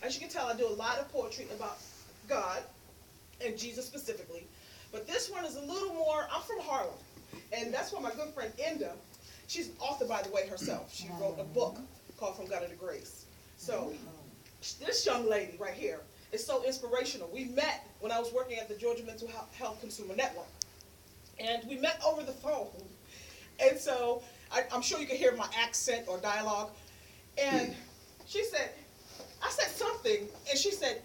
As you can tell, I do a lot of poetry about God and Jesus specifically. But this one is a little more, I'm from Harlem. And that's where my good friend Enda, she's an author, by the way, herself. She wrote a book called From Gutter to Grace. So this young lady right here is so inspirational. We met when I was working at the Georgia Mental Health Consumer Network. And we met over the phone. And so I'm sure you can hear my accent or dialogue. And she said, I said something, and she said,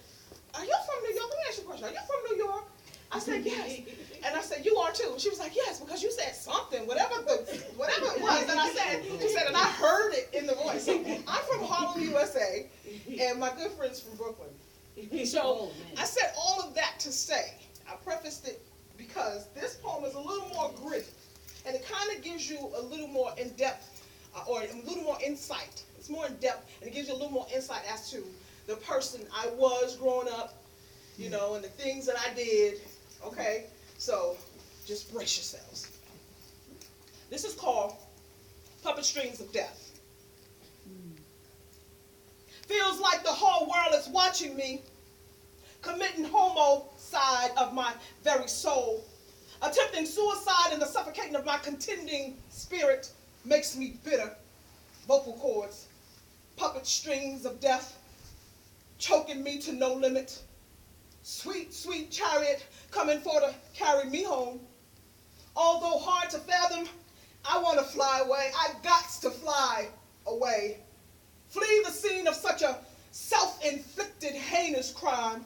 are you from New York? Let me ask you a question. Are you from New York? I said, yes. And I said, you are too. And she was like, yes, because you said something, whatever it was that I said. She said, and I heard it in the voice. So I'm from Harlem, USA, and my good friend's from Brooklyn. So I said all of that to say, I prefaced it because this poem is a little more gritty, and it kind of gives you a little more in-depth, or a little more insight. It's more in-depth, and it gives you a little more insight as to the person I was growing up, you know, and the things that I did, okay? So just brace yourselves. This is called Puppet Strings of Death. Feels like the whole world is watching me, committing homicide of my very soul. Attempting suicide and the suffocating of my contending spirit makes me bitter. Vocal cords, puppet strings of death, choking me to no limit. Sweet, sweet chariot coming for to carry me home. Although hard to fathom, I want to fly away. I gots to fly away. Flee the scene of such a self-inflicted heinous crime.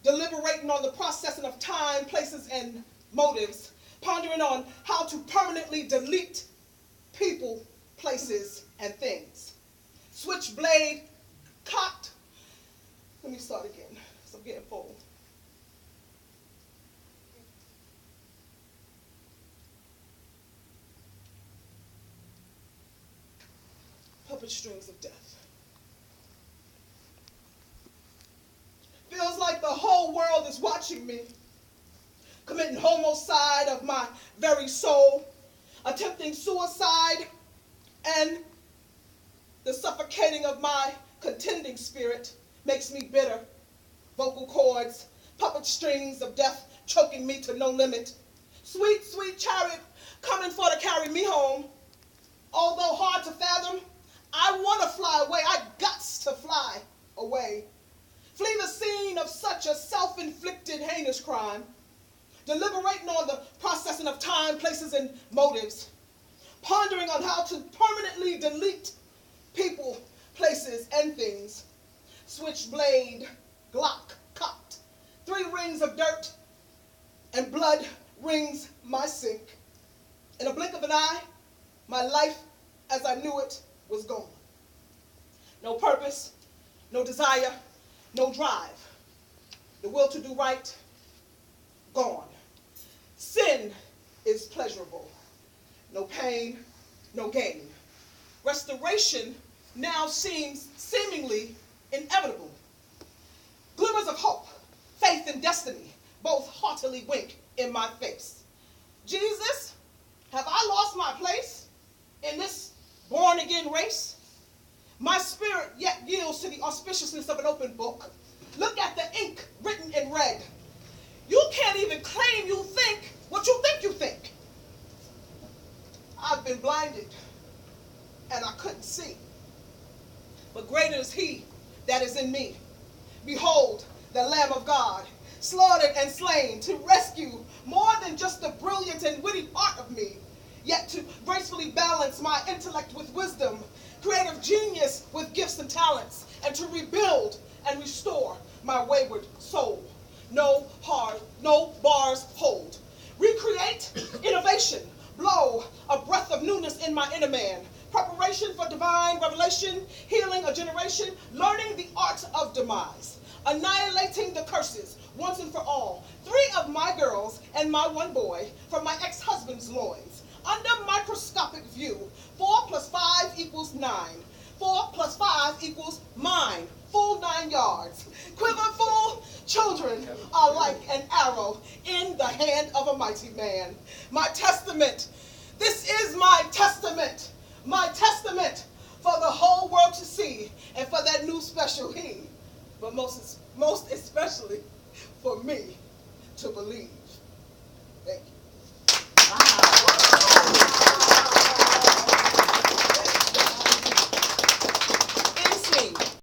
Deliberating on the processing of time, places, and motives. Pondering on how to permanently delete people, places, and things. Switchblade cocked. Let me start again, because I'm getting full. Puppet strings of death. Feels like the whole world is watching me, committing homicide of my very soul, attempting suicide, and the suffocating of my contending spirit makes me bitter. Vocal cords, puppet strings of death choking me to no limit. Sweet, sweet chariot coming for to carry me home. Although hard to fathom, I want to fly away. I gots to fly away. Flee the scene of such a self-inflicted heinous crime. Deliberating on the processing of time, places, and motives. Pondering on how to permanently delete people, places, and things. Switchblade, Glock, cocked. 3 rings of dirt, and blood rings my sink. In a blink of an eye, my life as I knew it was gone. No purpose, no desire, no drive. The will to do right, gone. Sin is pleasurable. No pain, no gain. Restoration now seems seemingly inevitable. Glimmers of hope, faith, and destiny both haughtily wink in my face. Jesus, have I lost my place in this born-again race? My spirit yet yields to the auspiciousness of an open book. Look at the ink written in red. You can't even claim you think what you think you think. I've been blinded, and I couldn't see. But greater is he that is in me. Behold, the Lamb of God, slaughtered and slain to rescue more than just the brilliant and witty part of me, yet to gracefully balance my intellect with wisdom, creative genius with gifts and talents, and to rebuild and restore my wayward soul. No bars hold. Recreate, innovation, blow a breath of newness in my inner man. Preparation for divine revelation, healing a generation, learning the art of demise, annihilating the curses once and for all. 3 of my girls and my 1 boy from my ex-husband's loins. Under microscopic view, 4 plus 5 equals 9. 4 plus 5 equals mine. Full 9 yards. Quiverful children are like an arrow in the hand of a mighty man. My testament. This is my testament. My testament for the whole world to see, and for that new special he. but most especially for me to believe. Thank you.